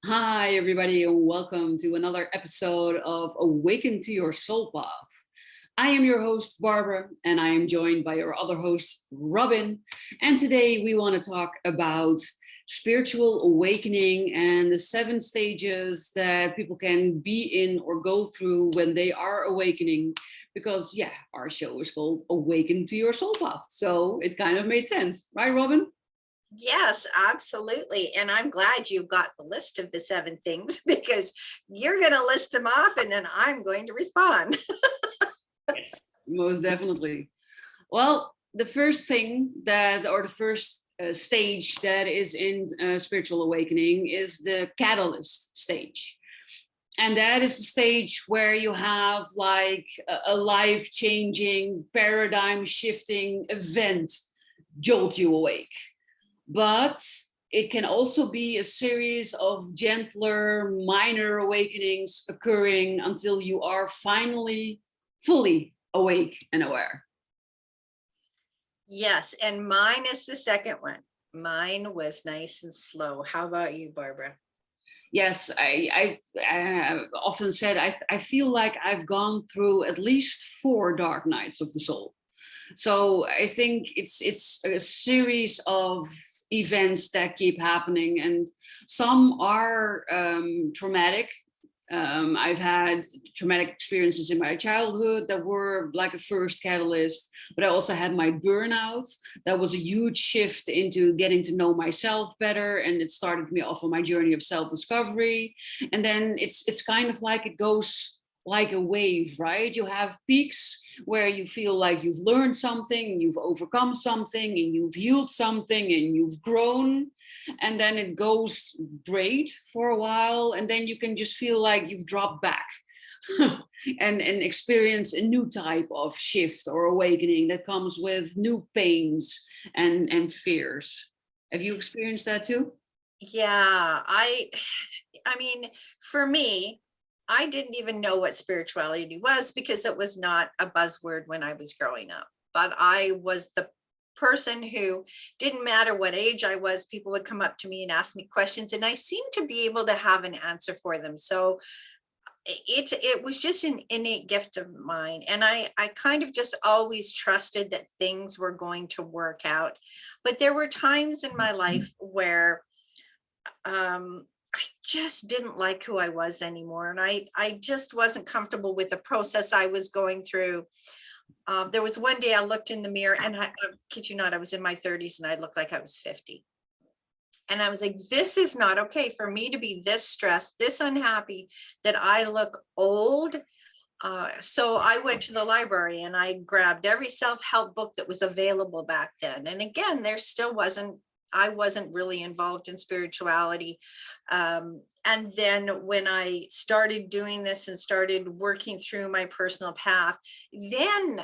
Hi, everybody, and welcome to another episode of Awaken to Your Soul Path. I am your host, Barbara, and I am joined by our other host, Robyn. And today we want to talk about spiritual awakening and the 7 stages that people can be in or go through when they are awakening. Because, yeah, our show is called Awaken to Your Soul Path. So it kind of made sense, right, Robyn? Yes, absolutely. And I'm glad you got the list of the 7 things because you're going to list them off and then I'm going to respond. Yes, most definitely. Well, the first thing that, or the first stage that is in spiritual awakening is the catalyst stage. And that is the stage where you have like a life changing, paradigm shifting event jolt you awake. But it can also be a series of gentler, minor awakenings occurring until you are finally fully awake and aware. Yes, and mine is the second one. Mine was nice and slow. How about you, Barbara? Yes, I've often said I feel like I've gone through at least 4 dark nights of the soul. So I think it's a series of events that keep happening, and some are traumatic. I've had traumatic experiences in my childhood that were like a first catalyst, but I also had my burnout. That was a huge shift into getting to know myself better, and it started me off on my journey of self-discovery. And then it's kind of like it goes like a wave, right? You have peaks where you feel like you've learned something, you've overcome something, and you've healed something, and you've grown. And then it goes great for a while, and then you can just feel like you've dropped back and experience a new type of shift or awakening that comes with new pains and fears. Have you experienced that too? Yeah, I mean, for me, I didn't even know what spirituality was because it was not a buzzword when I was growing up. But I was the person who didn't matter what age I was, people would come up to me and ask me questions, and I seemed to be able to have an answer for them. So it was just an innate gift of mine, and I kind of just always trusted that things were going to work out. But there were times in my life where I just didn't like who I was anymore. And I just wasn't comfortable with the process I was going through. There was one day I looked in the mirror, and I kid you not, I was in my 30s and I looked like I was 50. And I was like, this is not okay for me to be this stressed, this unhappy, that I look old. So I went to the library and I grabbed every self-help book that was available back then. And again, I wasn't really involved in spirituality. And then when I started doing this and started working through my personal path, then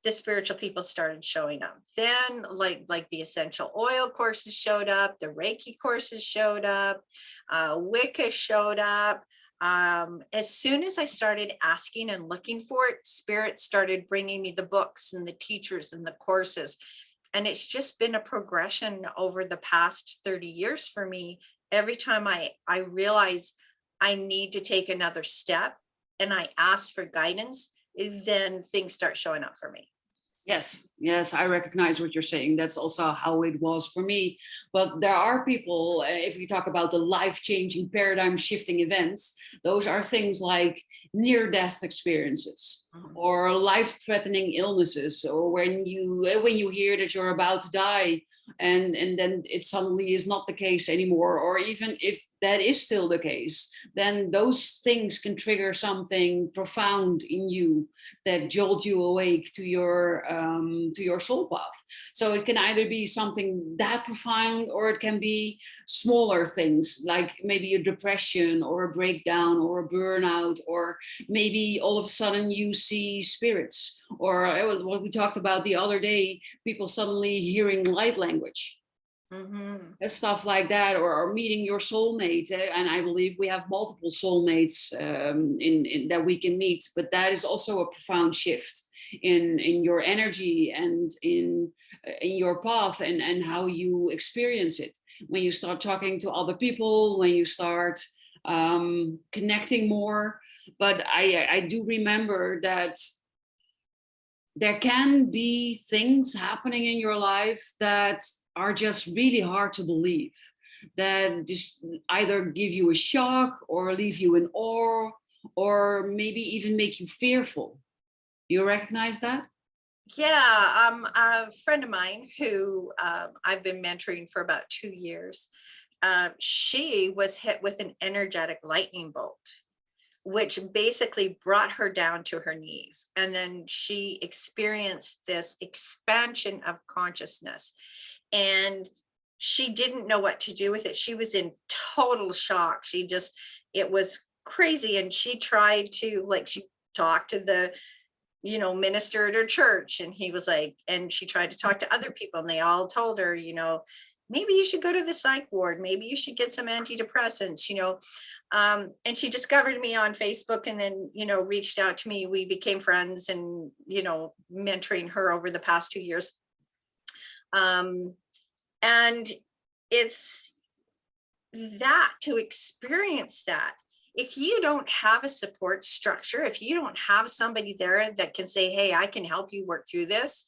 the spiritual people started showing up. Then like the essential oil courses showed up, the Reiki courses showed up, Wicca showed up. As soon as I started asking and looking for it, spirit started bringing me the books and the teachers and the courses. And it's just been a progression over the past 30 years for me. Every time I realize I need to take another step and I ask for guidance, then things start showing up for me. Yes, I recognize what you're saying. That's also how it was for me. But there are people, if we talk about the life-changing, paradigm-shifting events, those are things like near-death experiences or life-threatening illnesses, or when you hear that you're about to die, and then it suddenly is not the case anymore, or even if that is still the case, then those things can trigger something profound in you that jolt you awake to your soul path. So it can either be something that profound, or it can be smaller things like maybe a depression or a breakdown or a burnout, or maybe all of a sudden you see spirits, or what we talked about the other day, people suddenly hearing light language. Stuff like that, or meeting your soulmate. And I believe we have multiple soulmates in that we can meet, but that is also a profound shift in your energy and in your path, and how you experience it when you start talking to other people, when you start connecting more. But I do remember that there can be things happening in your life that are just really hard to believe, that just either give you a shock or leave you in awe, or maybe even make you fearful. You recognize that? Yeah, a friend of mine who I've been mentoring for about 2 years, she was hit with an energetic lightning bolt, which basically brought her down to her knees. And then she experienced this expansion of consciousness. And she didn't know what to do with it. She was in total shock. It was crazy. And she tried to, like, she talked to the, minister at her church, and he was like, and she tried to talk to other people, and they all told her, maybe you should go to the psych ward, maybe you should get some antidepressants, and she discovered me on Facebook, and then, reached out to me. We became friends, and, mentoring her over the past 2 years. And it's that, to experience that, if you don't have a support structure, if you don't have somebody there that can say, hey, I can help you work through this,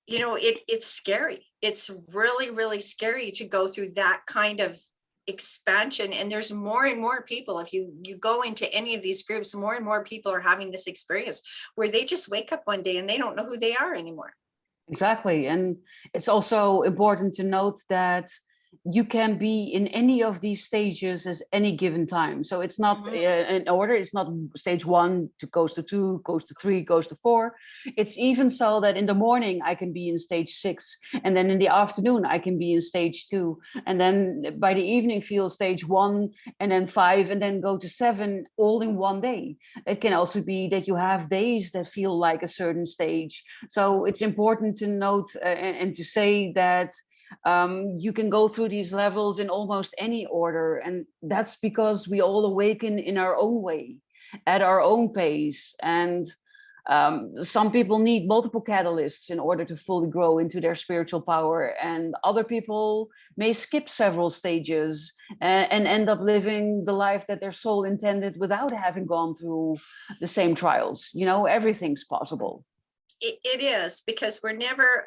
it's scary. It's really, really scary to go through that kind of expansion. And there's more and more people, if you go into any of these groups, more and more people are having this experience where they just wake up one day and they don't know who they are anymore. Exactly. And it's also important to note that you can be in any of these stages at any given time. So it's not in order. It's not stage 1 to goes to 2, goes to 3, goes to 4. It's even so that in the morning I can be in stage 6, and then in the afternoon I can be in stage 2, and then by the evening feel stage 1, and then 5, and then go to 7, all in one day. It can also be that you have days that feel like a certain stage. So it's important to note and to say that you can go through these levels in almost any order, and that's because we all awaken in our own way, at our own pace. And some people need multiple catalysts in order to fully grow into their spiritual power, and other people may skip several stages and end up living the life that their soul intended without having gone through the same trials. Everything's possible. It is, because we're never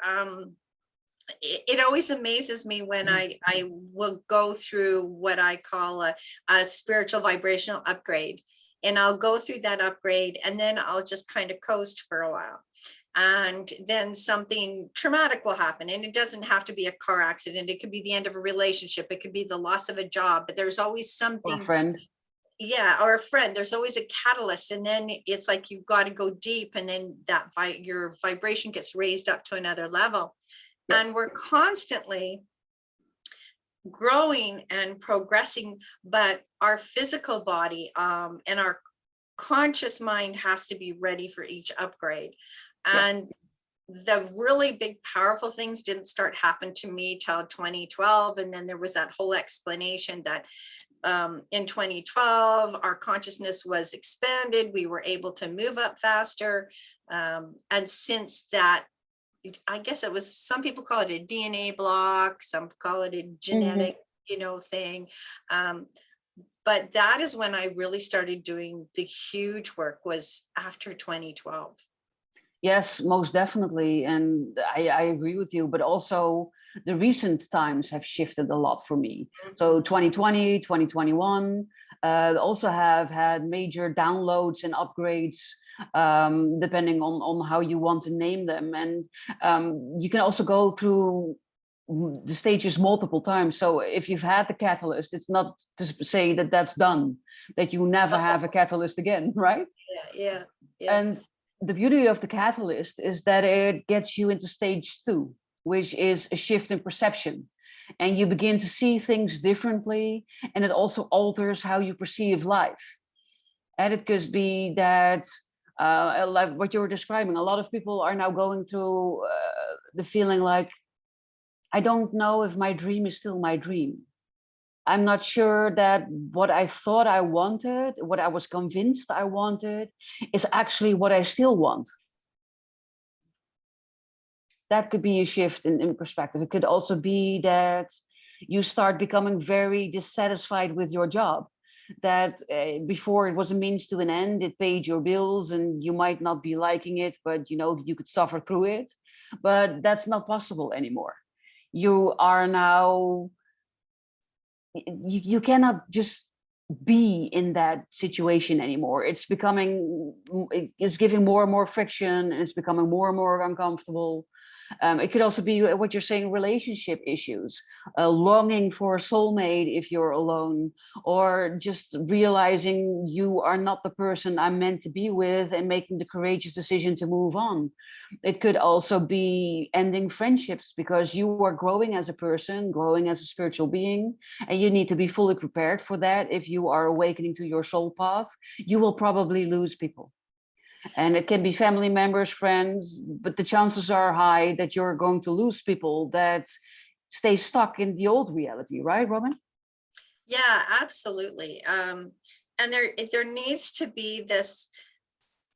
it always amazes me when I will go through what I call a spiritual vibrational upgrade, and I'll go through that upgrade, and then I'll just kind of coast for a while, and then something traumatic will happen. And it doesn't have to be a car accident, it could be the end of a relationship, it could be the loss of a job, but there's always something. Or a friend. Yeah, or a friend. There's always a catalyst, and then it's like you've got to go deep, and then that your vibration gets raised up to another level. Yes. And we're constantly growing and progressing, but our physical body and our conscious mind has to be ready for each upgrade. And the really big, powerful things didn't start happening to me till 2012. And then there was that whole explanation that in 2012, our consciousness was expanded. We were able to move up faster. And since that, I guess it was, some people call it a DNA block, some call it a genetic, thing. But that is when I really started doing the huge work, was after 2012. Yes, most definitely. And I agree with you, but also the recent times have shifted a lot for me. So 2020, 2021, also have had major downloads and upgrades, depending on how you want to name them. And you can also go through the stages multiple times. So if you've had the catalyst, it's not to say that that's done, that you never have a catalyst again, right? Yeah. And the beauty of the catalyst is that it gets you into stage 2, which is a shift in perception. And you begin to see things differently, and it also alters how you perceive life. And it could be that, like what you were describing, a lot of people are now going through the feeling like, I don't know if my dream is still my dream. I'm not sure that what I thought I wanted, what I was convinced I wanted, is actually what I still want. That could be a shift in perspective. It could also be that you start becoming very dissatisfied with your job. That before it was a means to an end, it paid your bills and you might not be liking it, but you could suffer through it. But that's not possible anymore. You are now, you cannot just be in that situation anymore. It's becoming, it's giving more and more friction, and it's becoming more and more uncomfortable. It could also be what you're saying, relationship issues, longing for a soulmate if you're alone, or just realizing you are not the person I'm meant to be with and making the courageous decision to move on. It could also be ending friendships because you are growing as a person, growing as a spiritual being, and you need to be fully prepared for that. If you are awakening to your soul path, you will probably lose people. And it can be family members, friends, but the chances are high that you're going to lose people that stay stuck in the old reality, right, Robyn? Yeah, absolutely. And there needs to be this,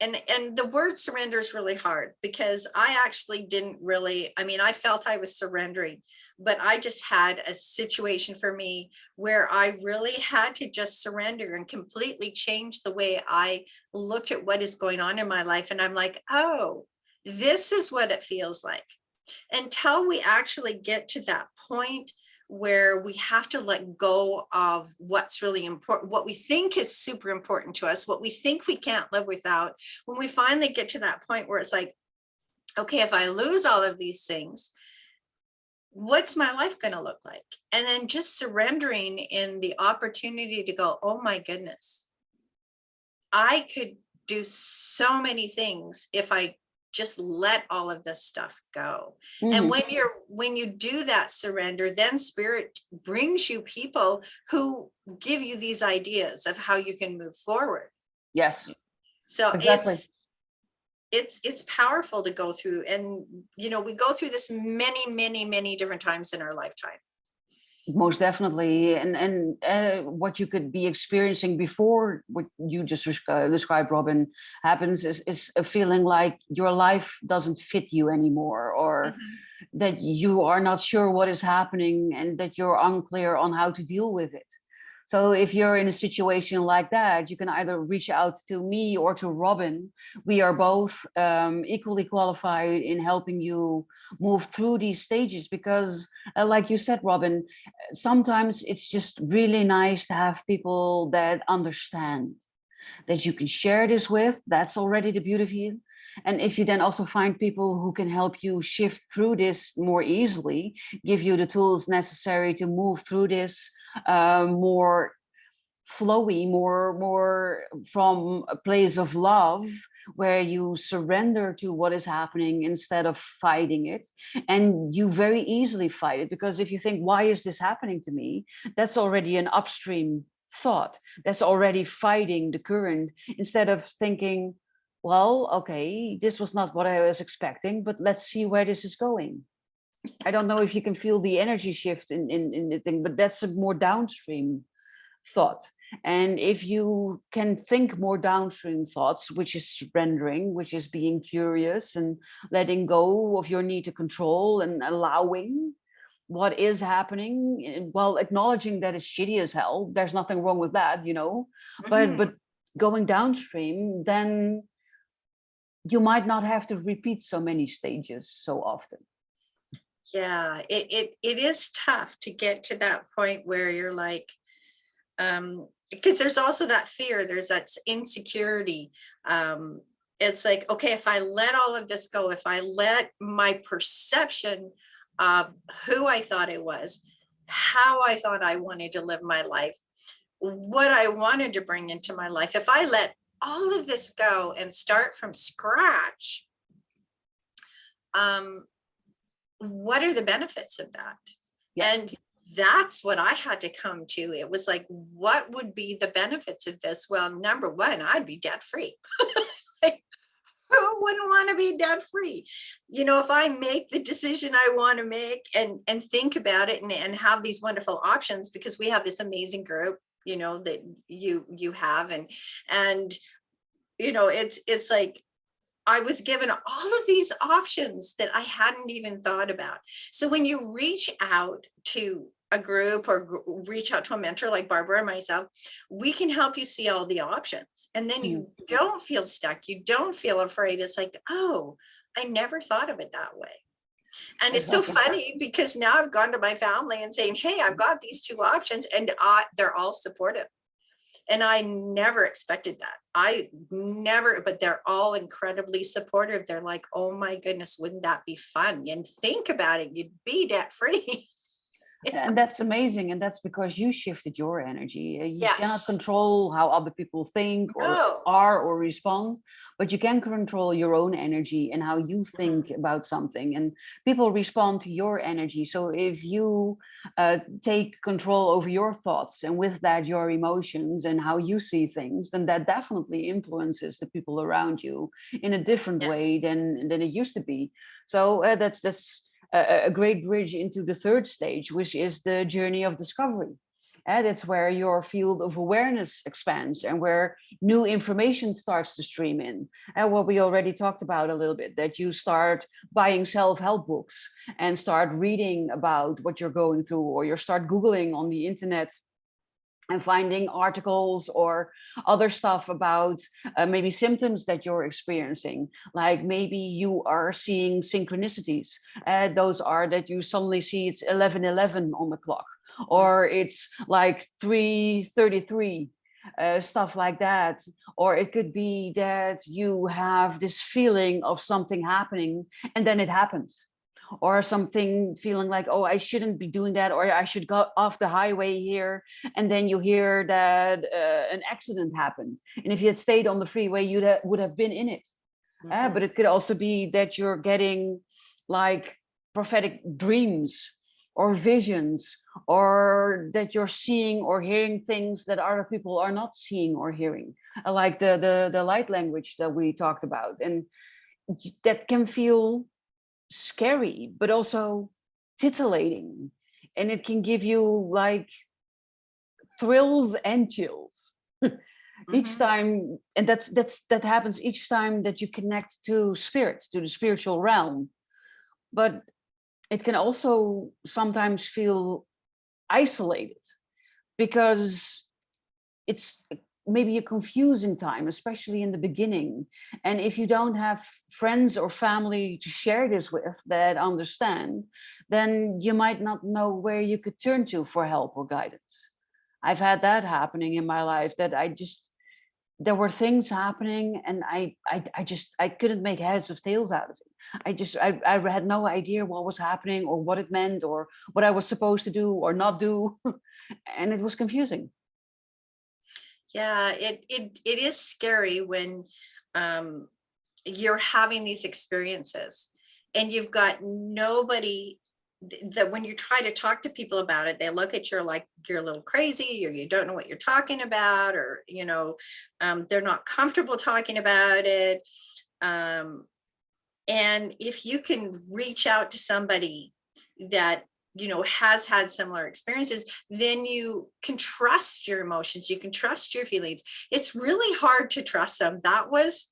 and the word surrender is really hard, because I actually didn't really, I mean, I felt I was surrendering, but I just had a situation for me where I really had to just surrender and completely change the way I looked at what is going on in my life. And I'm like, oh, this is what it feels like. Until we actually get to that point where we have to let go of what's really important, what we think is super important to us, what we think we can't live without. When we finally get to that point where it's like, okay, if I lose all of these things, what's my life going to look like? And then just surrendering in the opportunity to go, oh my goodness, I could do so many things if I just let all of this stuff go. And when you do that surrender, then spirit brings you people who give you these ideas of how you can move forward. Yes, So exactly. it's powerful to go through. And we go through this many different times in our lifetime. Most definitely. And what you could be experiencing before what you just described, Robyn, happens is a feeling like your life doesn't fit you anymore, or that you are not sure what is happening and that you're unclear on how to deal with it. So if you're in a situation like that, you can either reach out to me or to Robyn. We are both equally qualified in helping you move through these stages, because like you said, Robyn, sometimes it's just really nice to have people that understand, that you can share this with. That's already the beauty of it. And if you then also find people who can help you shift through this more easily, give you the tools necessary to move through this more flowy, more from a place of love, where you surrender to what is happening instead of fighting it. And you very easily fight it, because if you think, why is this happening to me, that's already an upstream thought. That's already fighting the current, instead of thinking, well, okay, this was not what I was expecting, but let's see where this is going. I don't know if you can feel the energy shift in the thing, but that's a more downstream thought. And if you can think more downstream thoughts, which is surrendering, which is being curious and letting go of your need to control and allowing what is happening, while acknowledging that it's shitty as hell, there's nothing wrong with that, but going downstream, then you might not have to repeat so many stages so often. Yeah, it is tough to get to that point where you're like, because there's also that fear, there's that insecurity. It's like, okay, if I let all of this go, if I let my perception of who I thought I was, how I thought I wanted to live my life, what I wanted to bring into my life, if I let all of this go and start from scratch, what are the benefits of that? Yes. And that's what I had to come to. It was like, what would be the benefits of this? Well, number one, I'd be debt free. Like, who wouldn't want to be debt free? If I make the decision I want to make and think about it and have these wonderful options, because we have this amazing group, that you have, and it's like, I was given all of these options that I hadn't even thought about. So when you reach out to a group or reach out to a mentor like Barbara and myself, we can help you see all the options. And then you don't feel stuck. You don't feel afraid. It's like, oh, I never thought of it that way. And it's so funny because now I've gone to my family and saying, hey, I've got these two options, and they're all supportive. And I never expected that. But they're all incredibly supportive. They're like, oh my goodness, wouldn't that be fun? And think about it, you'd be debt free. And that's amazing. And that's because you shifted your energy. You cannot Yes. control how other people think or No. are or respond, but you can control your own energy and how you think about something. And people respond to your energy. So if you take control over your thoughts and with that your emotions and how you see things, then that definitely influences the people around you in a different way than it used to be. So that's a great bridge into the third stage, which is the journey of discovery. And it's where your field of awareness expands and where new information starts to stream in. And what we already talked about a little bit, that you start buying self-help books and start reading about what you're going through, or you start Googling on the internet and finding articles or other stuff about maybe symptoms that you're experiencing. Like maybe you are seeing synchronicities. Those are that you suddenly see it's 11:11 on the clock, or it's like 3:33. Stuff like that. Or it could be that you have this feeling of something happening and then it happens, or something feeling like, oh, I shouldn't be doing that, or I should go off the highway here, and then you hear that an accident happened, and if you had stayed on the freeway you would have been in it. But it could also be that you're getting like prophetic dreams or visions, or that you're seeing or hearing things that other people are not seeing or hearing, like the light language that we talked about. And that can feel scary, but also titillating. And it can give you like thrills and chills each time. And that happens each time that you connect to spirits, to the spiritual realm. But it can also sometimes feel isolated because it's maybe a confusing time, especially in the beginning. And if you don't have friends or family to share this with that understand, then you might not know where you could turn to for help or guidance. I've had that happening in my life, that there were things happening and I couldn't make heads or tails out of it. I had no idea what was happening or what it meant or what I was supposed to do or not do. And it was confusing. Yeah, it is scary when you're having these experiences and you've got nobody that when you try to talk to people about it, they look at you like you're a little crazy, or you don't know what you're talking about, or they're not comfortable talking about it. And if you can reach out to somebody that has had similar experiences, then you can trust your emotions, you can trust your feelings. It's really hard to trust them. That was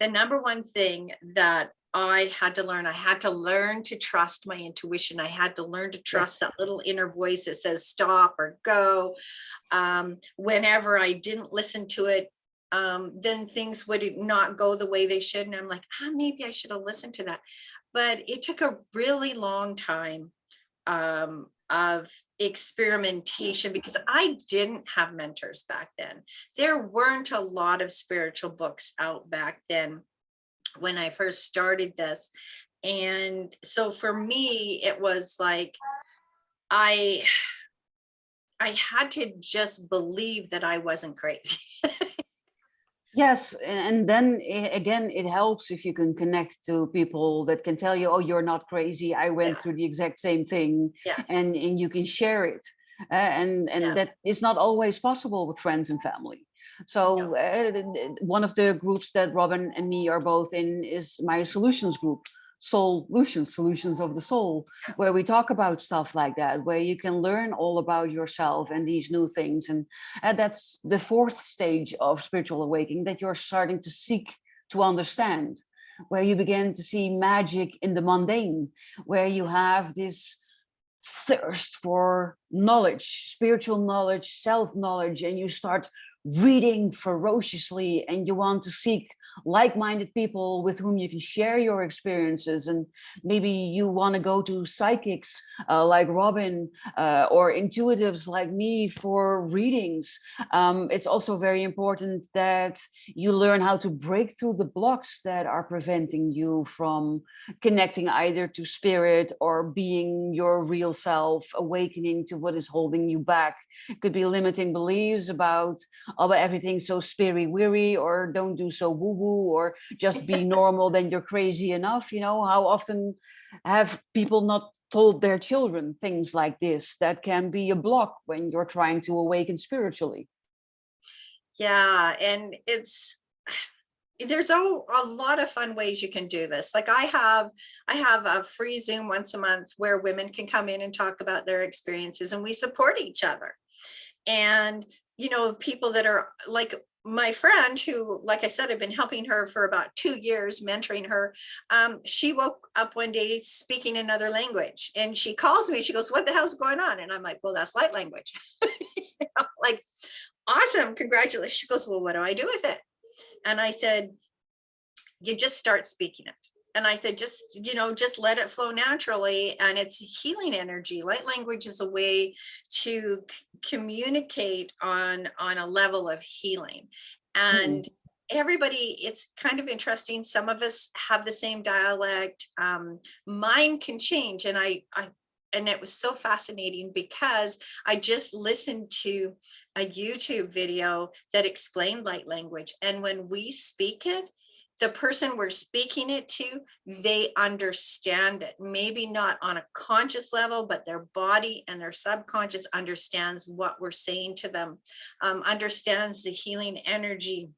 the number one thing that I had to learn. I had to learn to trust my intuition. I had to learn to trust that little inner voice that says stop or go. Whenever I didn't listen to it, then things would not go the way they should. And I'm like, maybe I should have listened to that. But it took a really long time of experimentation because I didn't have mentors back then. There weren't a lot of spiritual books out back then when I first started this. And so for me, it was like, I had to just believe that I wasn't crazy. Yes, and then again, it helps if you can connect to people that can tell you, oh, you're not crazy. I went through the exact same thing, and you can share it. And that is not always possible with friends and family. So one of the groups that Robin and me are both in is my solutions group, solutions of the soul, where we talk about stuff like that, where you can learn all about yourself and these new things. And that's the fourth stage of spiritual awakening, that you're starting to seek to understand, where you begin to see magic in the mundane, where you have this thirst for knowledge, spiritual knowledge, self-knowledge, and you start reading ferociously, and you want to seek like-minded people with whom you can share your experiences, and maybe you want to go to psychics like Robin, or intuitives like me for readings. It's also very important that you learn how to break through the blocks that are preventing you from connecting either to spirit or being your real self, awakening to what is holding you back. It could be limiting beliefs about, oh, but everything's so spiri weary, or don't do so woo woo, or just be normal, then you're crazy enough. You know, how often have people not told their children things like this that can be a block when you're trying to awaken spiritually? Yeah, and there's a lot of fun ways you can do this. Like I have a free Zoom once a month where women can come in and talk about their experiences, and we support each other. And people that are like my friend who, like I said, I've been helping her for about 2 years, mentoring her. She woke up one day speaking another language, and she calls me, she goes, "What the hell's going on?" And I'm like, "Well, that's light language." Like, awesome, congratulations. She goes, "Well, what do I do with it?" And I said, "You just start speaking it." And I said, just let it flow naturally. And it's healing energy. Light language is a way to communicate on a level of healing. And everybody, it's kind of interesting. Some of us have the same dialect. Mine can change. And it was so fascinating because I just listened to a YouTube video that explained light language. And when we speak it, the person we're speaking it to, they understand it. Maybe not on a conscious level, but their body and their subconscious understands what we're saying to them, understands the healing energy.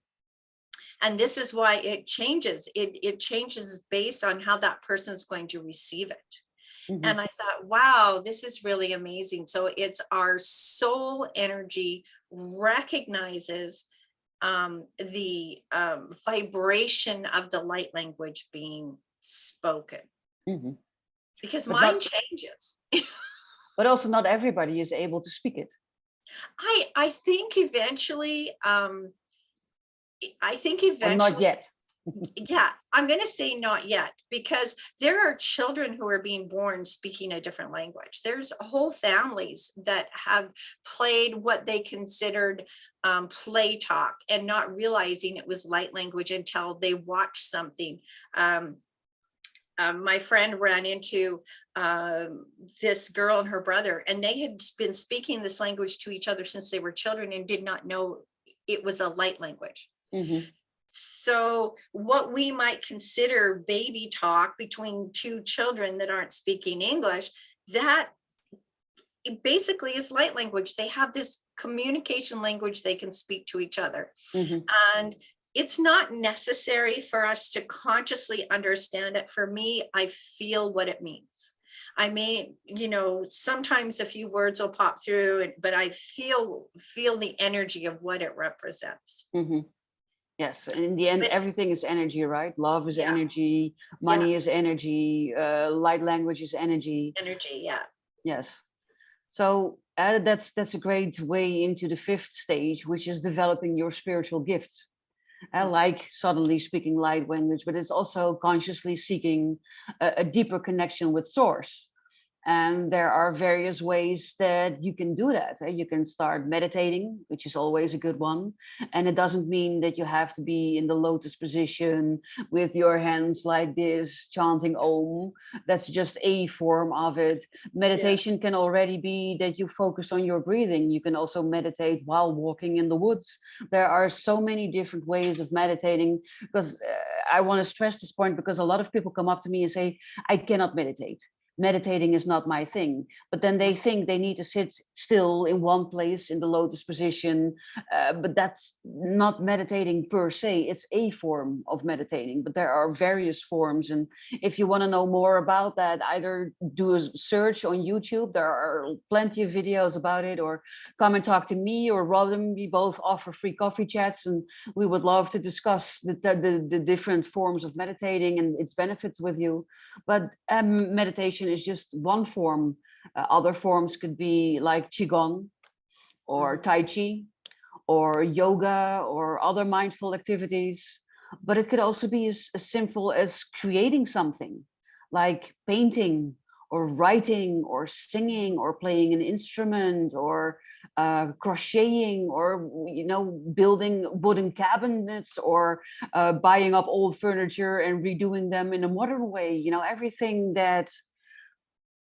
And this is why it changes. It changes based on how that person is going to receive it. Mhm. And I thought, wow, this is really amazing. So it's our soul energy recognizes the vibration of the light language being spoken, Mhm. because But mine not, changes. but also not everybody is able to speak it. I think eventually, Or not yet. yeah, I'm going to say not yet, because there are children who are being born speaking a different language. There's whole families that have played what they considered play talk and not realizing it was light language until they watched something. My friend ran into this girl and her brother, and they had been speaking this language to each other since they were children and did not know it was a light language. Mhm. So what we might consider baby talk between two children that aren't speaking English, that it basically is light language. They have this communication language they can speak to each other. Mhm. And it's not necessary for us to consciously understand it. For me, I feel what it means. I may, sometimes a few words will pop through, but I feel the energy of what it represents. Mhm. Yes, and in the end, But everything is energy, right? Love is yeah, energy, yeah, money is energy, light language is energy. energy, yeah. Yes. So that's a great way into the fifth stage, which is developing your spiritual gifts. Like suddenly speaking light language, but it's also consciously seeking a deeper connection with source. And there are various ways that you can do that. You can start meditating, which is always a good one. And it doesn't mean that you have to be in the lotus position with your hands like this, chanting Om. That's just a form of it. Yeah. Meditation can already be that you focus on your breathing. You can also meditate while walking in the woods. There are so many different ways of meditating, because I want to stress this point, because a lot of people come up to me and say, I cannot meditate. Meditating is not my thing. But then they think they need to sit still in one place in the lotus position. But that's not meditating per se. It's a form of meditating, but there are various forms. And if you want to know more about that, either do a search on YouTube. There are plenty of videos about it, or come and talk to me or Robin. We both offer free coffee chats, and we would love to discuss the different forms of meditating and its benefits with you. But meditation is just one form Other forms could be like Qigong or Tai Chi or yoga or other mindful activities. But it could also be as simple as creating something like painting or writing or singing or playing an instrument or crocheting or building wooden cabinets or buying up old furniture and redoing them in a modern way. Everything that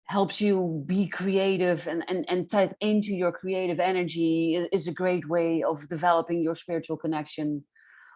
helps you be creative and tap into your creative energy is a great way of developing your spiritual connection.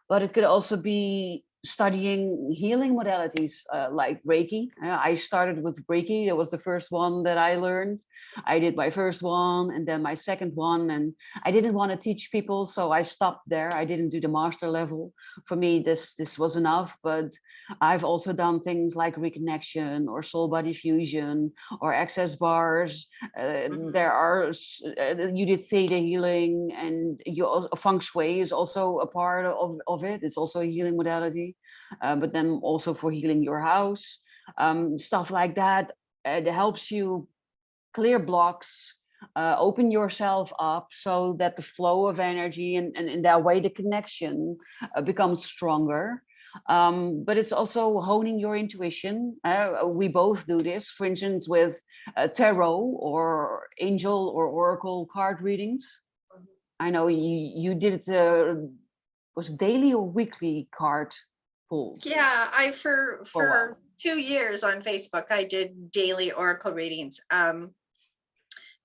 But it could also be studying healing modalities like Reiki. I started with Reiki. That was the first one that I learned. I did my first one and then my second one. And I didn't want to teach people, so I stopped there. I didn't do the master level. For me, this was enough. But I've also done things like reconnection or soul body fusion or access bars. There are, you did theta healing, and feng shui is also a part of it. It's also a healing modality, but then also for healing your house, stuff like that. It helps you clear blocks, open yourself up so that the flow of energy and in that way the connection becomes stronger. But it's also honing your intuition. We both do this, for instance, with tarot or angel or oracle card readings. I know you did it. Was it daily or weekly card pulls? Yeah, For a for 2 years on Facebook, I did daily oracle readings.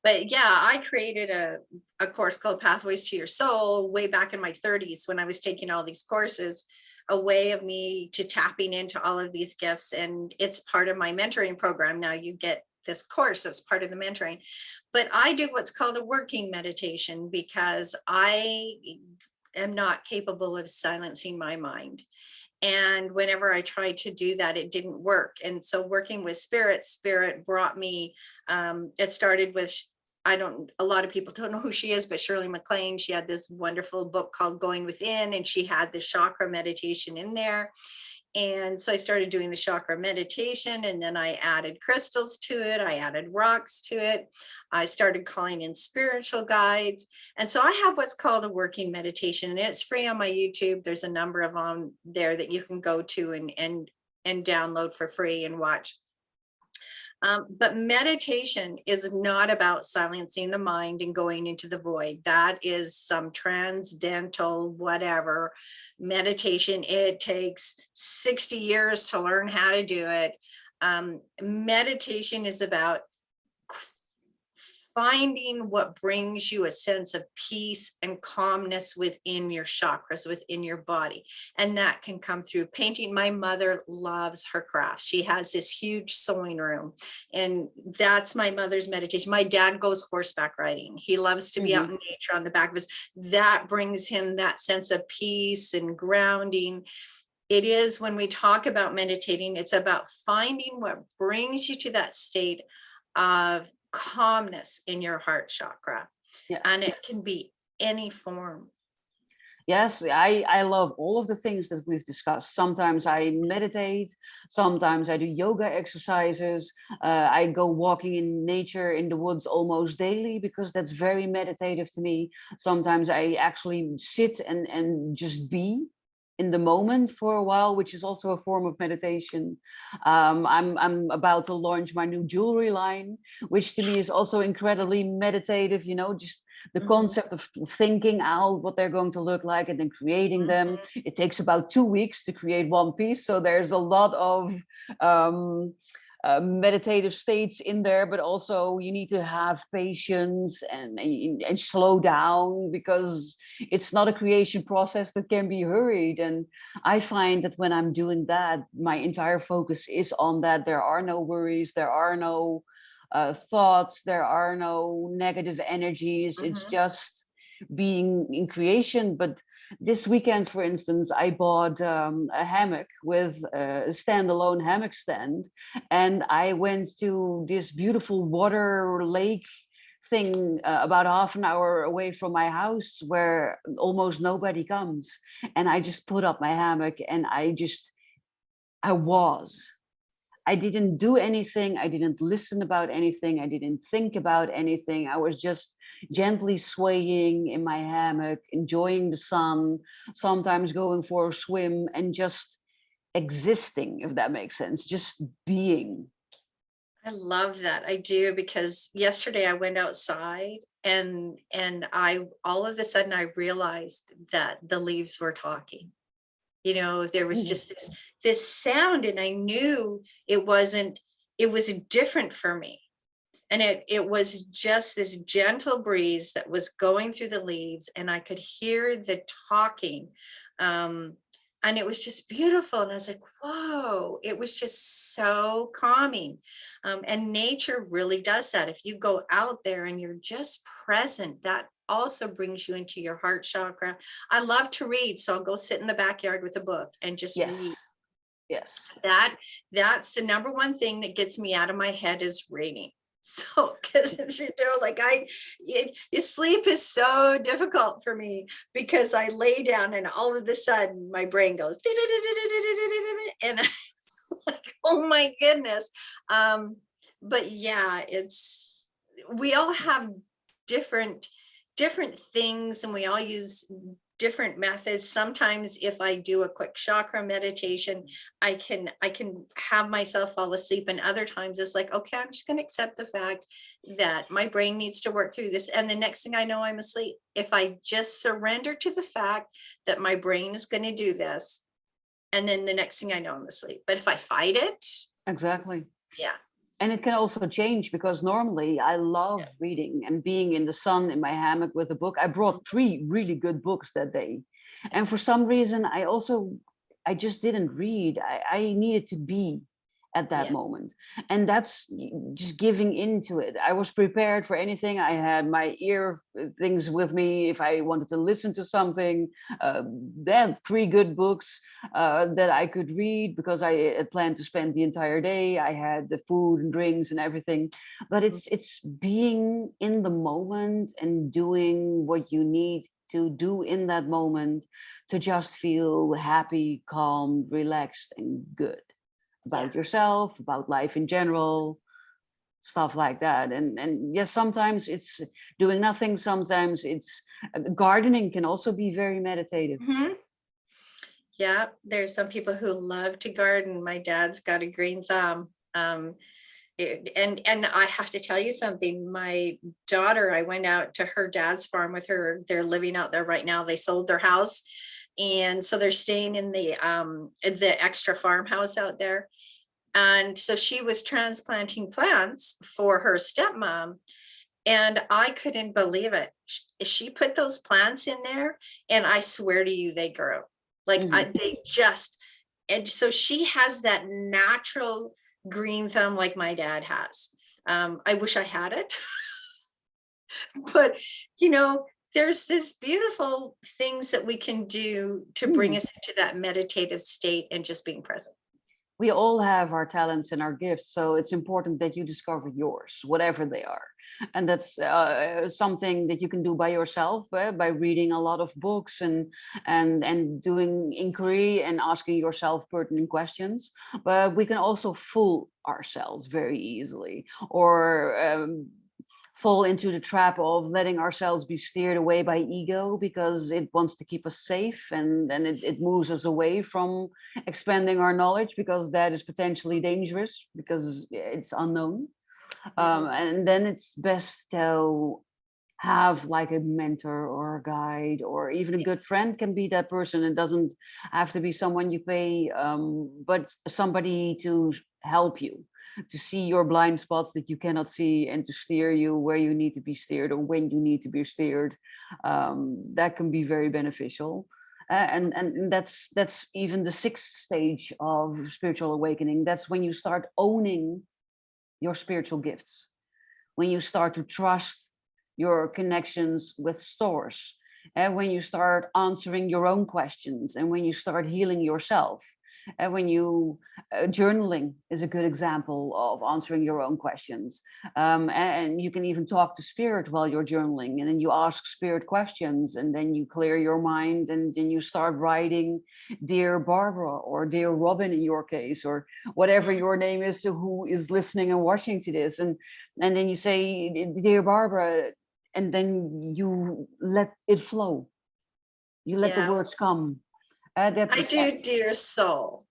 But yeah, I created a course called Pathways to Your Soul way back in my 30s when I was taking all these courses, a way of me to tapping into all of these gifts. And it's part of my mentoring program. Now you get this course as part of the mentoring. But I do what's called a working meditation because I am not capable of silencing my mind. And whenever I tried to do that, it didn't work. And so working with spirit brought me, it started with, a lot of people don't know who she is, but Shirley MacLaine. She had this wonderful book called Going Within, and she had the chakra meditation in there. And so I started doing the chakra meditation, and then I added crystals to it. I added rocks to it. I started calling in spiritual guides. And so I have what's called a working meditation, and it's free on my YouTube. There's a number of them there that you can go to and download for free and watch. But meditation is not about silencing the mind and going into the void. That is some transcendental whatever meditation. It takes 60 years to learn how to do it. Meditation is about finding what brings you a sense of peace and calmness within your chakras, within your body. And that can come through painting. My mother loves her crafts. She has this huge sewing room, and that's my mother's meditation. My dad goes horseback riding. He loves to be out in nature on the back of his, that brings him that sense of peace and grounding. It is, when we talk about meditating, it's about finding what brings you to that state of calmness in your heart chakra. Yeah. And it can be any form. Yes, I love all of the things that we've discussed. Sometimes I meditate, sometimes I do yoga exercises. I go walking in nature in the woods almost daily because that's very meditative to me. Sometimes I actually sit and just be in the moment for a while, which is also a form of meditation. I'm about to launch my new jewelry line, which to me is also incredibly meditative, just the concept of thinking out what they're going to look like and then creating them. It takes about 2 weeks to create one piece. So there's a lot of meditative states in there, but also you need to have patience and slow down, because it's not a creation process that can be hurried. And I find that when I'm doing that, my entire focus is on that. There are no worries, there are no thoughts, there are no negative energies. It's just being in creation. But this weekend, for instance, I bought a hammock with a standalone hammock stand, and I went to this beautiful water lake thing about half an hour away from my house where almost nobody comes. And I just put up my hammock and I was. I didn't do anything. I didn't listen about anything. I didn't think about anything. I was just gently swaying in my hammock, enjoying the sun, sometimes going for a swim, and just existing, if that makes sense, just being. I love that. I do, because yesterday I went outside and I all of a sudden I realized that the leaves were talking. You know, there was Mhm. just this sound, and I knew it wasn't, it was different for me. And it was just this gentle breeze that was going through the leaves, and I could hear the talking. Um, and it was just beautiful. And I was like, whoa, it was just so calming. And nature really does that. If you go out there and you're just present, that also brings you into your heart chakra. I love to read, so I'll go sit in the backyard with a book and just read. Yes, yes. That that's the number one thing that gets me out of my head is reading. So, because you know, like sleep is so difficult for me, because I lay down and all of a sudden my brain goes and I'm like, oh my goodness. But yeah, it's, we all have different things, and we all use different methods. Sometimes if I do a quick chakra meditation, I can have myself fall asleep, and other times it's like, okay, I'm just going to accept the fact that my brain needs to work through this, and the next thing I know, I'm asleep. If I just surrender to the fact that my brain is going to do this, and then the next thing I know, I'm asleep. But if I fight it, Exactly. yeah. And it can also change, because normally I love reading and being in the sun in my hammock with a book. I brought 3 really good books that day. And for some reason, I just didn't read. I needed to be at that Yeah. moment. And that's just giving into it. I was prepared for anything. I had my ear things with me if I wanted to listen to something. Then 3 good books that I could read, because I had planned to spend the entire day. I had the food and drinks and everything. But it's being in the moment and doing what you need to do in that moment to just feel happy, calm, relaxed, and good Yeah. about yourself, about life in general, stuff like that. And yes, sometimes it's doing nothing. Sometimes it's gardening can also be very meditative. Mhm. Yeah, there's some people who love to garden. My dad's got a green thumb. And I have to tell you something. My daughter, I went out to her dad's farm with her. They're living out there right now. They sold their house, and so they're staying in the extra farmhouse out there. And so she was transplanting plants for her stepmom, and I couldn't believe it. She put those plants in there, and I swear to you, they grew. Like Mhm. they just, and so she has that natural green thumb like my dad has. I wish I had it, but you know, there's this beautiful things that we can do to bring Mhm. us into that meditative state and just being present. We all have our talents and our gifts, so it's important that you discover yours, whatever they are. And that's something that you can do by yourself, by reading a lot of books and doing inquiry and asking yourself pertinent questions. But we can also fool ourselves very easily, or fall into the trap of letting ourselves be steered away by ego, because it wants to keep us safe, and then it moves us away from expanding our knowledge, because that is potentially dangerous, because it's unknown. Mhm. And then it's best to have like a mentor or a guide, or even a good friend can be that person. It doesn't have to be someone you pay, but somebody to help you to see your blind spots that you cannot see, and to steer you where you need to be steered, or when you need to be steered. That can be very beneficial. And that's even the 6th stage of spiritual awakening. That's when you start owning your spiritual gifts, when you start to trust your connections with source, and when you start answering your own questions, and when you start healing yourself. when you journaling is a good example of answering your own questions. And you can even talk to spirit while you're journaling, and then you ask spirit questions, and then you clear your mind, and then you start writing dear Barbara or dear Robin in your case, or whatever your name is, so who is listening and watching to this. And then you say, dear Barbara, and then you let it flow. You let the Yeah. words come. I do, dear soul,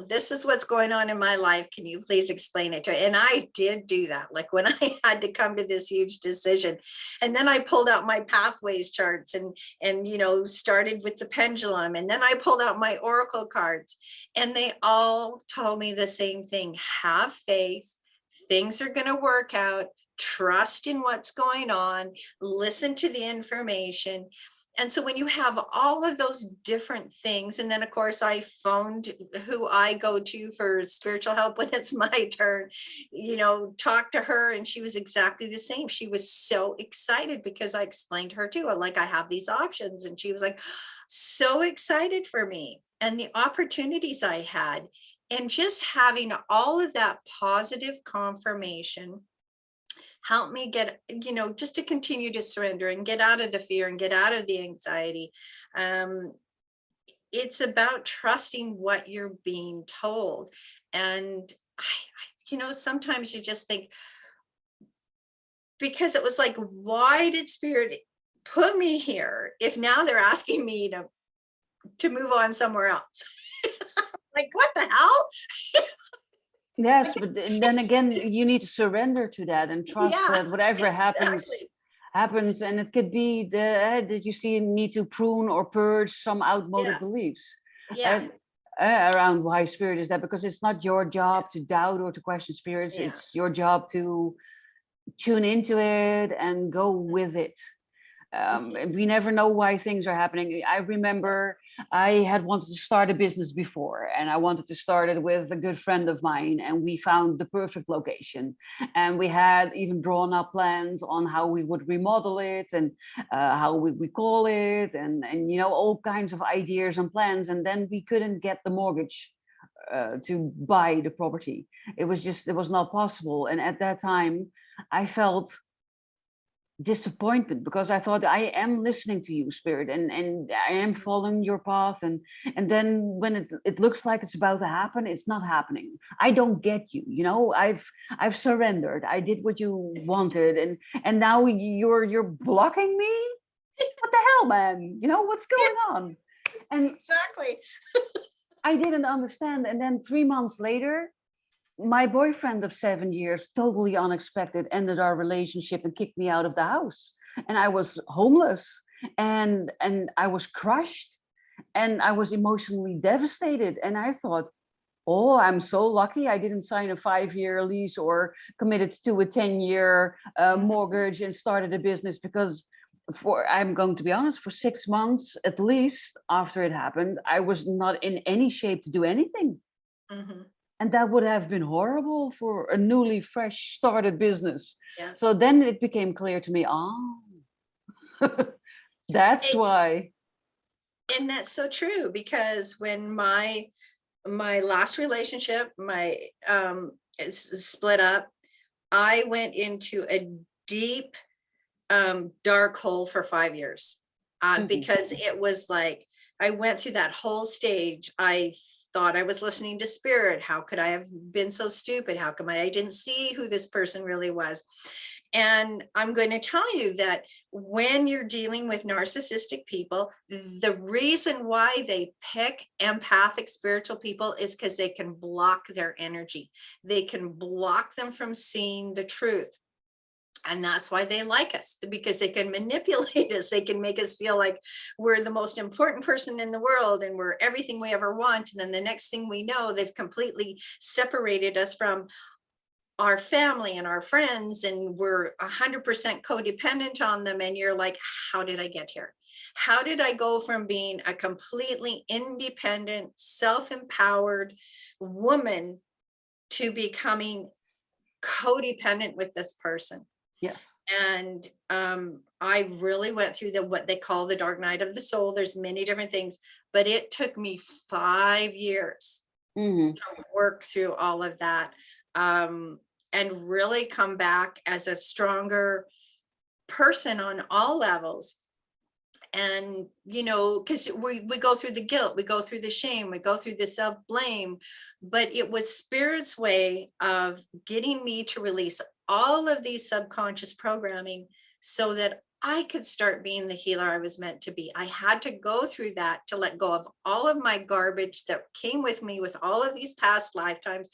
this is what's going on in my life. Can you please explain it to me? And I did do that. Like when I had to come to this huge decision, and then I pulled out my pathways charts and started with the pendulum. And then I pulled out my oracle cards, and they all told me the same thing. Have faith. Things are going to work out. Trust in what's going on. Listen to the information. And so when you have all of those different things, and then of course I phoned who I go to for spiritual help when it's my turn, talk to her, and she was exactly the same. She was so excited because I explained to her too, like I have these options, and she was like so excited for me and the opportunities I had, and just having all of that positive confirmation help me get, just to continue to surrender and get out of the fear and get out of the anxiety. It's about trusting what you're being told. And, sometimes you just think, because it was like, why did spirit put me here if now they're asking me to move on somewhere else? Like, what the hell? Yes, but then again, you need to surrender to that and trust that whatever happens. And it could be that you need to prune or purge some outmoded beliefs around why spirit is that, because it's not your job to doubt or to question spirits. It's your job to tune into it and go with it. We never know why things are happening. I remember I had wanted to start a business before, and I wanted to start it with a good friend of mine, and we found the perfect location, and we had even drawn up plans on how we would remodel it and how we call it, and all kinds of ideas and plans. And then we couldn't get the mortgage to buy the property. It was not possible. And at that time I felt disappointment, because I thought, I am listening to you, spirit, and I am following your path, and then when it looks like it's about to happen, it's not happening. I don't get you. I've surrendered. I did what you wanted, and now you're blocking me. What the hell, man? What's going on? And exactly. I didn't understand. And then 3 months later, my boyfriend of 7 years, totally unexpected, ended our relationship and kicked me out of the house. And I was homeless, and I was crushed, and I was emotionally devastated. And I thought, oh, I'm so lucky I didn't sign a 5-year lease or committed to a 10-year mortgage and started a business, because I'm going to be honest, for 6 months at least after it happened, I was not in any shape to do anything. Mm-hmm. And that would have been horrible for a newly fresh started business. Yeah. So then it became clear to me, that's why. And that's so true, because when my last relationship, split up, I went into a deep, dark hole for 5 years, because it was like, I went through that whole stage. I thought I was listening to spirit. How could I have been so stupid? How come I didn't see who this person really was? And I'm going to tell you that when you're dealing with narcissistic people, the reason why they pick empathic spiritual people is because they can block their energy. They can block them from seeing the truth. And that's why they like us, because they can manipulate us. They can make us feel like we're the most important person in the world and we're everything we ever want. And then the next thing we know, they've completely separated us from our family and our friends, and we're 100% codependent on them. And you're like, how did I get here? How did I go from being a completely independent, self-empowered woman to becoming codependent with this person? Yes. And I really went through what they call the dark night of the soul. There's many different things, but it took me 5 years Hmm. to work through all of that, and really come back as a stronger person on all levels. And because we go through the guilt, we go through the shame, we go through the self-blame, but it was Spirit's way of getting me to release all of these subconscious programming so that I could start being the healer I was meant to be. I had to go through that to let go of all of my garbage that came with me with all of these past lifetimes,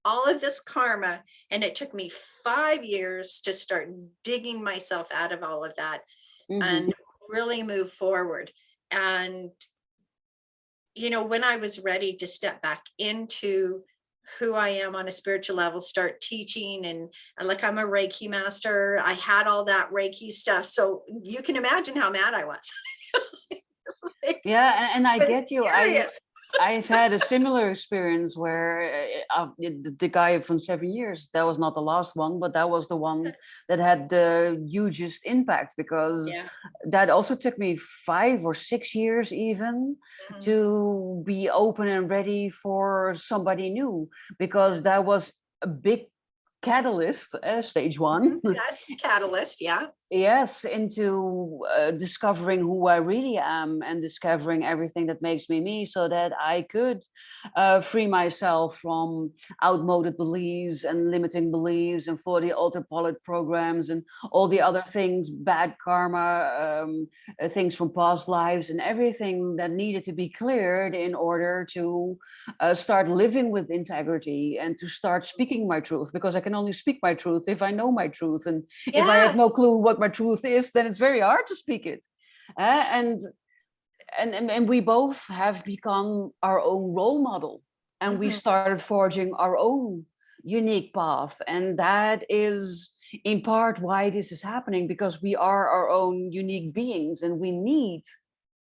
all of this karma. And it took me 5 years to start digging myself out of all of that and really move forward. And when I was ready to step back into who I am on a spiritual level, start teaching, and like, I'm a Reiki master, I had all that Reiki stuff, so you can imagine how mad I was. Yeah, and I It was get you. furious. I've had a similar experience where the guy from 7 years, that was not the last one, but that was the one that had the hugest impact, because Yeah. that also took me 5 or 6 years even Mhm. to be open and ready for somebody new, because that was a big catalyst, stage one. That's catalyst. Yeah. Yes, into discovering who I really am and discovering everything that makes me me, so that I could free myself from outmoded beliefs and limiting beliefs and for the autopilot programs and all the other things, bad karma, things from past lives, and everything that needed to be cleared in order to start living with integrity and to start speaking my truth, because I can only speak my truth if I know my truth. And if I have no Yes. clue what my truth is, then it's very hard to speak it. And we both have become our own role model, and we Mhm. started forging our own unique path. And that is in part why this is happening, because we are our own unique beings, and we need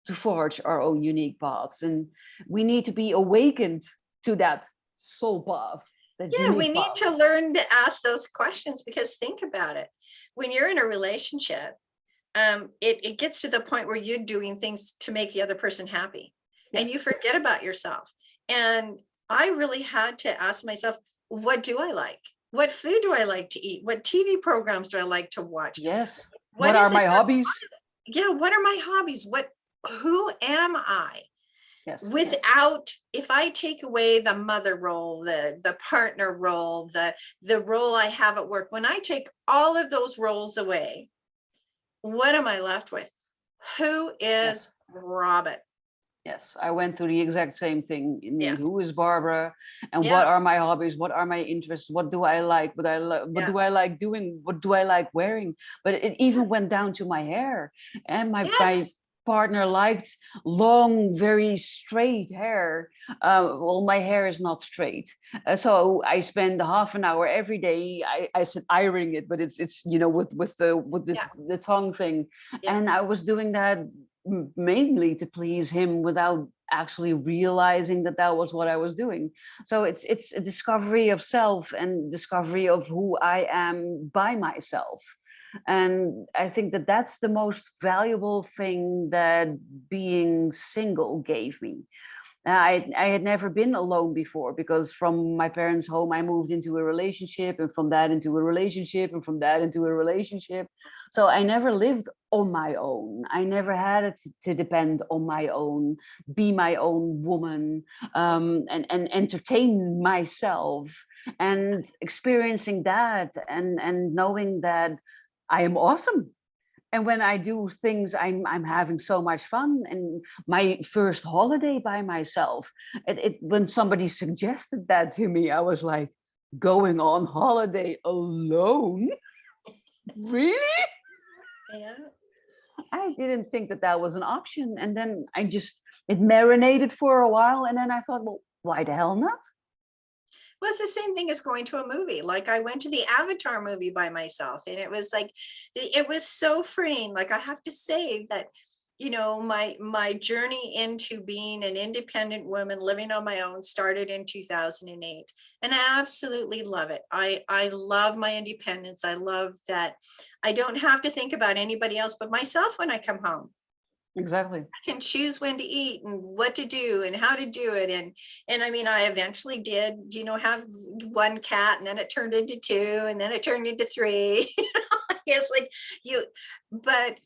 to forge our own unique paths, and we need to be awakened to that soul path, that Yeah, we unique need path. to learn to ask those questions, because think about it. When you're in a relationship, it gets to the point where you're doing things to make the other person happy, and Yes. you forget about yourself. And I really had to ask myself, what do I like? What food do I like to eat? What TV programs do I like to watch? Yes. What What are is it? my hobbies? Yeah, what are my hobbies? Who am I? Yes. Without, if I take away the mother role, the partner role, the role I have at work, when I take all of those roles away, what am I left with? Who Yes. is Robyn? Yes, I went through the exact same thing. Yeah. Indeed, who is Barbara, and what Yeah. are my hobbies? What are my interests? What do I like? What Yeah. do I like doing? What do I like wearing? But it even went down to my hair, and my Yes. partner liked long, very straight hair. Well, my hair is not straight, so I spend half an hour every day. I said ironing it, but it's with Yeah. the tongue thing, Yeah. and I was doing that mainly to please him without actually realizing that that was what I was doing. So it's a discovery of self and discovery of who I am by myself. And I think that that's the most valuable thing that being single gave me. I had never been alone before, because from my parents' home, I moved into a relationship, and from that into a relationship, and from that into a relationship. So I never lived on my own. I never had to depend on my own, be my own woman, and entertain myself, and experiencing that, and knowing that I am awesome. And when I do things, I'm having so much fun. And my first holiday by myself, when somebody suggested that to me, I was like, going on holiday alone? Really? Yeah. I didn't think that that was an option. And then it marinated for a while, and then I thought, well, why the hell not? Well, it's the same thing as going to a movie. Like, I went to the Avatar movie by myself, and it was like, it was so freeing. Like, I have to say that, you know, my journey into being an independent woman living on my own started in 2008, and I absolutely love it. I love my independence. I love that I don't have to think about anybody else but myself when I come home. Exactly. I can choose when to eat and what to do and how to do it. And I mean, I eventually did, you know, have one cat, and then it turned into two, and then it turned into three. It's like but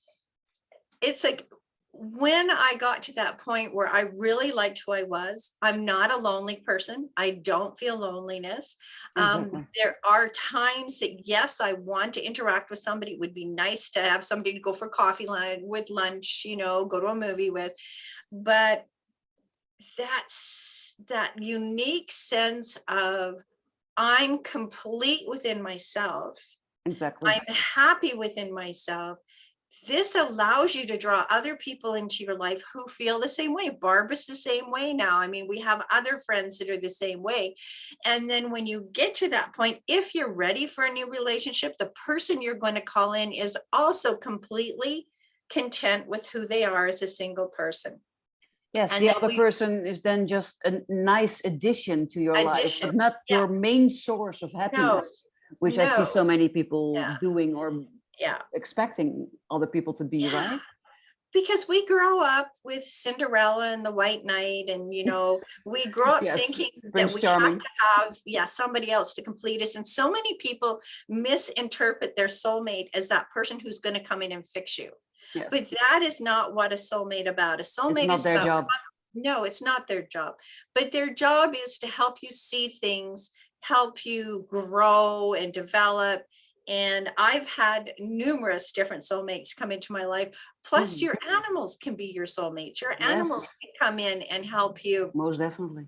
it's like, when I got to that point where I really liked who I was, I'm not a lonely person. I don't feel loneliness. Exactly. There are times that, yes, I want to interact with somebody. It would be nice to have somebody to go for coffee line with, lunch, you know, go to a movie with. But that's that unique sense of I'm complete within myself. Exactly. I'm happy within myself. This allows you to draw other people into your life who feel the same way. Barbara's the same way now. I mean, we have other friends that are the same way. And then when you get to that point, if you're ready for a new relationship, the person you're going to call in is also completely content with who they are as a single person. Yes, And the then other person is then just a nice addition to your life, addition. but not Yeah. your main source of happiness, which I see No. so many people Yeah. doing or Yeah. expecting other people to be, Yeah. right? Because we grow up with Cinderella and the White Knight, and you know, we grow up Yes, thinking that Prince we have Charming. to have, yeah, somebody else to complete us. And so many people misinterpret their soulmate as that person who's going to come in and fix you. Yes, But that is not what a soulmate about. A it's soulmate not is their about, job. no, it's not their job. But their job is to help you see things, help you grow and develop. And I've had numerous different soulmates come into my life. Plus, Mhm. your animals can be your soulmates. Your Yes, animals can come in and help you, most definitely.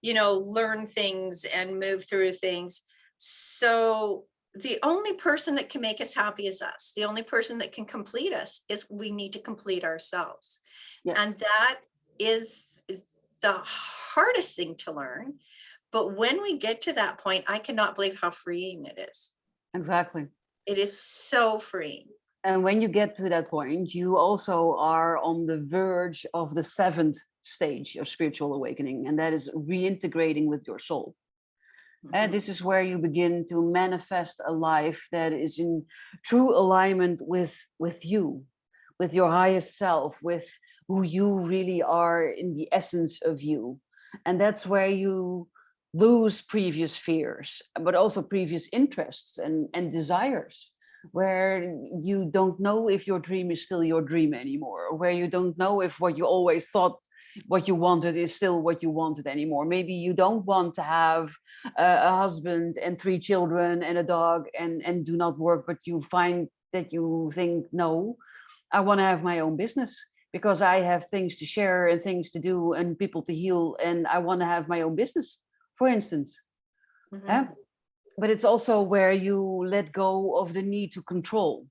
you know, learn things and move through things. So the only person that can make us happy is us. The only person that can complete us is we need to complete ourselves. Yes, And that is the hardest thing to learn. But when we get to that point, I cannot believe how freeing it is. exactly. It is so freeing. And when you get to that point, you also are on the verge of the seventh stage of spiritual awakening, and that is reintegrating with your soul. And Mhm. this is where you begin to manifest a life that is in true alignment with you, with your highest self, with who you really are in the essence of you. And that's where you lose previous fears, but also previous interests and desires, where you don't know if your dream is still your dream anymore, or where you don't know if what you always thought what you wanted is still what you wanted anymore. Maybe you don't want to have a husband and three children and a dog and do not work, but you find that you think, no, I want to have my own business because I have things to share and things to do and people to heal, and I want to have my own business, for instance. Eh? Mhm. But it's also where you let go of the need to control.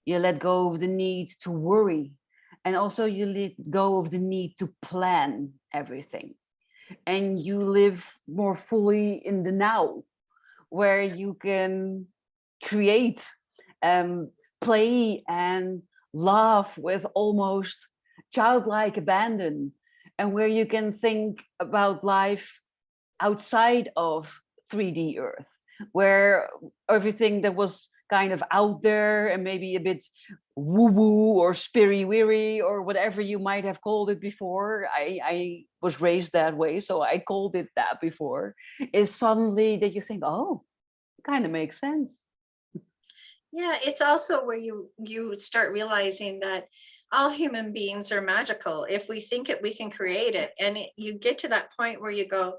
You let go of the need to worry. And also you let go of the need to plan everything. And you live more fully in the now, where you can create, um, play, and laugh with almost childlike abandon, and where you can think about life outside of 3D Earth, where everything that was kind of out there and maybe a bit woo woo or spiri weary or whatever you might have called it before. I was raised that way, so I called it that before, is suddenly that you think, oh, kind of makes sense. Yeah, it's also where you start realizing that all human beings are magical. If we think it, we can create it. And you get to that point where you go,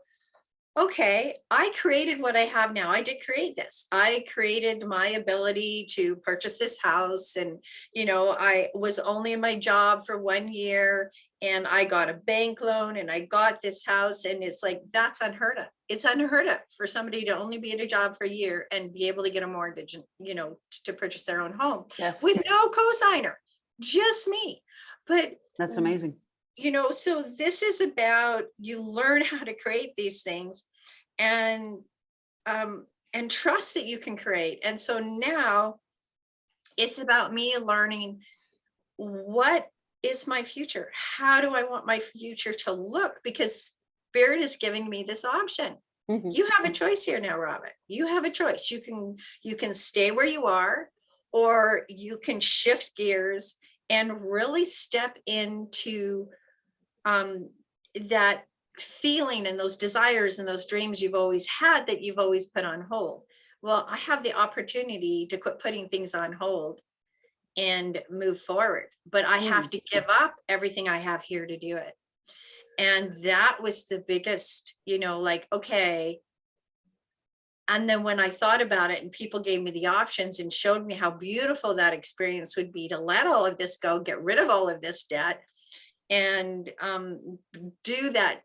okay, I created what I have now. I did create this. I created my ability to purchase this house. And, you know, I was only in my job for 1 year and I got a bank loan and I got this house. And it's like, that's unheard of. It's unheard of for somebody to only be at a job for a year and be able to get a mortgage and, you know, to purchase their own home Yes, with no cosigner, just me. But that's amazing. you know, so this is about, you learn how to create these things and trust that you can create. And so now it's about me learning what is my future? How do I want my future to look? Because Spirit is giving me this option. You have a choice here now, Robin. You have a choice. You can stay where you are, or you can shift gears and really step into that feeling and those desires and those dreams you've always had that you've always put on hold. Well, I have the opportunity to quit putting things on hold and move forward, but I have to give up everything I have here to do it. And that was the biggest, like, okay. And then when I thought about it and people gave me the options and showed me how beautiful that experience would be to let all of this go, get rid of all of this debt, and do that.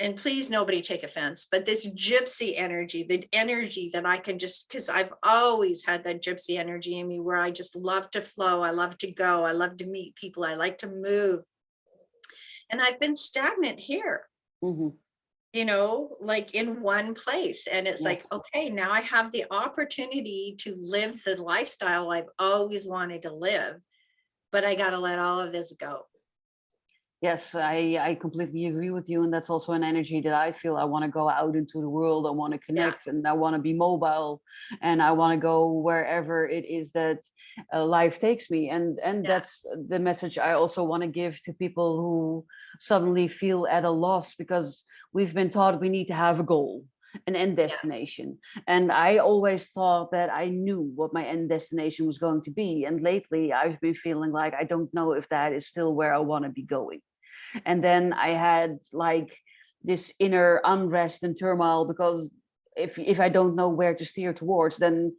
And please, nobody take offense, but this gypsy energy, the energy that I can just, because I've always had that gypsy energy in me where I just love to flow. I love to go. I love to meet people. I like to move. And I've been stagnant here, like in one place. And it's like, okay, now I have the opportunity to live the lifestyle I've always wanted to live, but I got to let all of this go. Yes, I completely agree with you. And that's also an energy that I feel. I want to go out into the world. I want to connect, and I want to be mobile, and I want to go wherever it is that life takes me. And that's the message I also want to give to people who suddenly feel at a loss, because we've been taught we need to have a goal, an end destination. And I always thought that I knew what my end destination was going to be. And lately I've been feeling like I don't know if that is still where I want to be going. And then I had like this inner unrest and turmoil, because if I don't know where to steer towards, then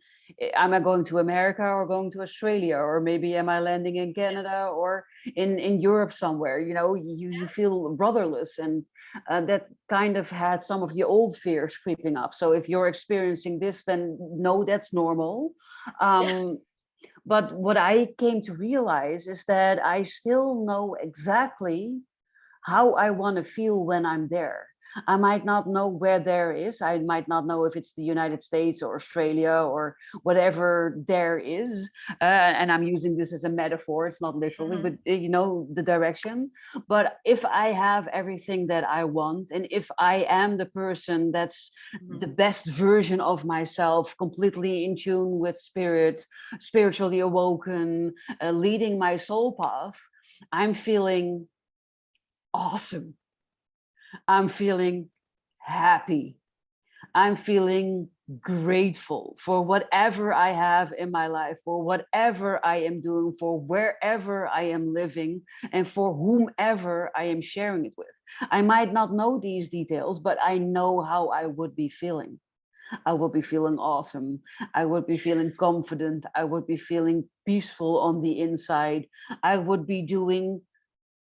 am I going to America or going to Australia, or maybe am I landing in Canada or in Europe somewhere? You feel rudderless, and that kind of had some of the old fears creeping up. So if you're experiencing this, then no, that's normal. But what I came to realize is that I still know exactly how I want to feel when I'm there. I might not know where there is. I might not know if it's the United States or Australia or whatever there is. And I'm using this as a metaphor. It's not literally, but the direction. But if I have everything that I want, and if I am the person that's the best version of myself, completely in tune with spirit, spiritually awoken, leading my soul path, I'm feeling awesome. I'm feeling happy. I'm feeling grateful for whatever I have in my life, for whatever I am doing, for wherever I am living, and for whomever I am sharing it with. I might not know these details, but I know how I would be feeling. I would be feeling awesome. I would be feeling confident. I would be feeling peaceful on the inside. I would be doing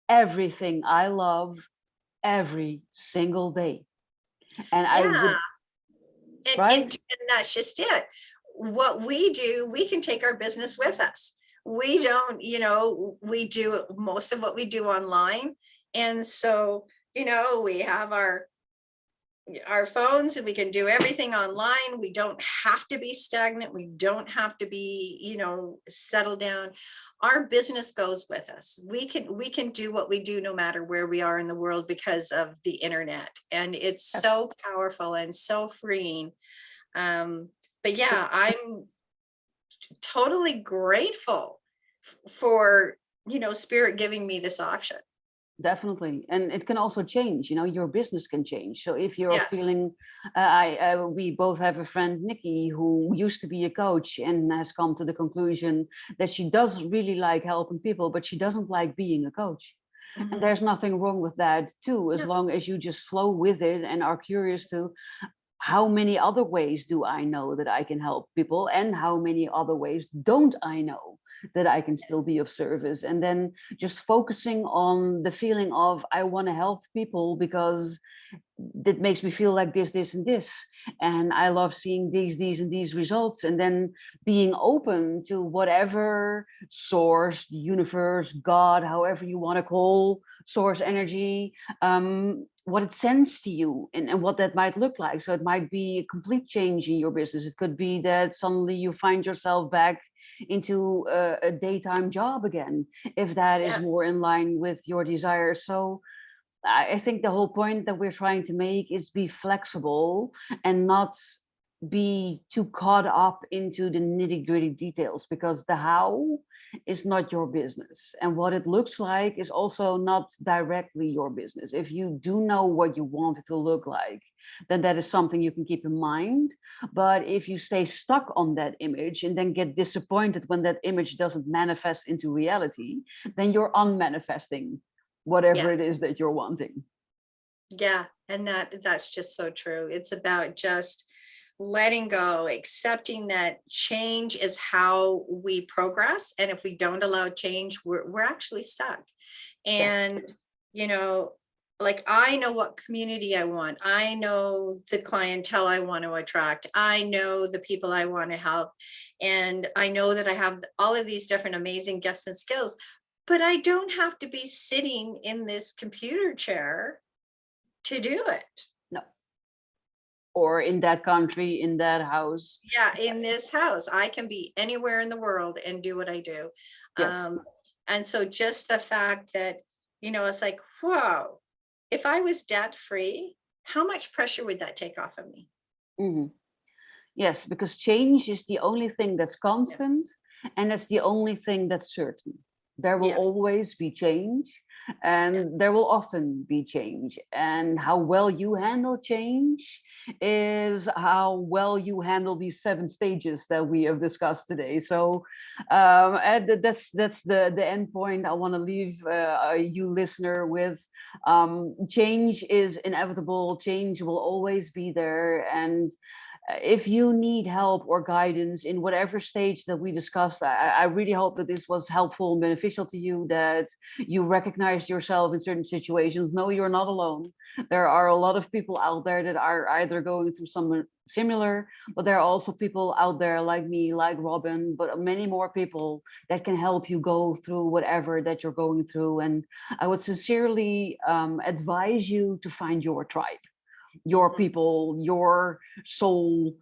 everything I love every single day. And I would, right? And that's just it. What we do, we can take our business with us. We don't, we do most of what we do online. And so, we have our phones, and we can do everything online. We don't have to be stagnant. We don't have to be, settled down. Our business goes with us. We can do what we do no matter where we are in the world because of the internet. And it's so powerful and so freeing. But yeah, I'm totally grateful for, Spirit giving me this option. Definitely. And it can also change, your business can change. So if you're feeling, we both have a friend, Nikki, who used to be a coach and has come to the conclusion that she does really like helping people, but she doesn't like being a coach. And there's nothing wrong with that too, as long as you just flow with it and are curious to how many other ways do I know that I can help people, and how many other ways don't I know that I can still be of service. And then just focusing on the feeling of I want to help people because that makes me feel like this and this, and I love seeing these and these results. And then being open to whatever source, universe, God, however you want to call source energy, what it sends to you, and what that might look like. So it might be a complete change in your business. It could be that suddenly you find yourself back into a daytime job again, if that is Yeah. more in line with your desires. So I think the whole point that we're trying to make is be flexible and not be too caught up into the nitty-gritty details, because the how is not your business, and what it looks like is also not directly your business. If you do know what you want it to look like, then that is something you can keep in mind. But if you stay stuck on that image and then get disappointed when that image doesn't manifest into reality, then you're unmanifesting whatever Yeah. it is that you're wanting. Yeah. And that's just so true. It's about just letting go, accepting that change is how we progress. And if we don't allow change, we're actually stuck. Yeah. And, you know, like I know what community I want. I know the clientele I want to attract. I know the people I want to help. And I know that I have all of these different amazing gifts and skills, but I don't have to be sitting in this computer chair to do it. No. Or in that country, in that house. Yeah, in this house, I can be anywhere in the world and do what I do. Yes. And so just the fact that, it's like, whoa, if I was debt free, how much pressure would that take off of me? Mhm. Yes, because change is the only thing that's constant, and it's the only thing that's certain. There will Yeah. always be change, and there will often be change. And how well you handle change is how well you handle these 7 stages that we have discussed today. So and that's the end point I want to leave you listener with. Change is inevitable. Change will always be there, and if you need help or guidance in whatever stage that we discussed, I really hope that this was helpful and beneficial to you, that you recognize yourself in certain situations. No, you're not alone. There are a lot of people out there that are either going through something similar, but there are also people out there like me, like Robin, but many more people that can help you go through whatever that you're going through. And I would sincerely advise you to find your tribe, your people, your soul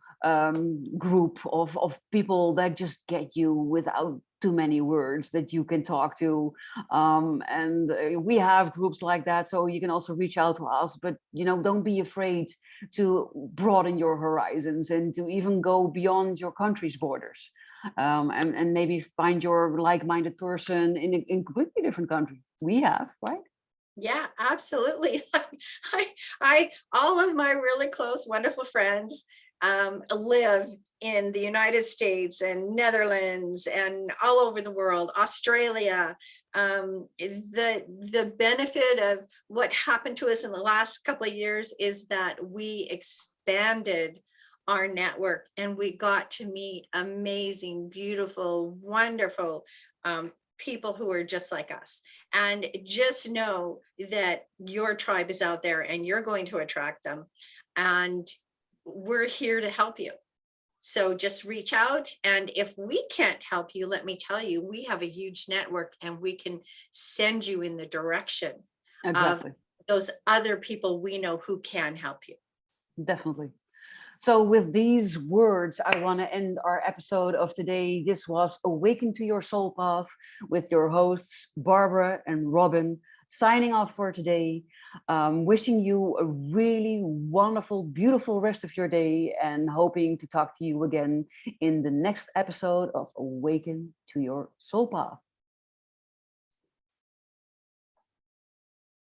group of people that just get you without too many words, that you can talk to. And we have groups like that, so you can also reach out to us. But don't be afraid to broaden your horizons and to even go beyond your country's borders. And maybe find your like-minded person in a completely different country. We have, right? Yeah, absolutely. All of my really close, wonderful friends live in the United States and Netherlands and all over the world, Australia. The benefit of what happened to us in the last couple of years is that we expanded our network and we got to meet amazing, beautiful, wonderful people who are just like us. And just know that your tribe is out there and you're going to attract them. And we're here to help you. So just reach out. And if we can't help you, let me tell you, we have a huge network and we can send you in the direction Exactly. of those other people we know who can help you. Definitely. So with these words, I want to end our episode of today. This was Awaken to Your Soul Path with your hosts, Barbara and Robin, signing off for today. Wishing you a really wonderful, beautiful rest of your day, and hoping to talk to you again in the next episode of Awaken to Your Soul Path.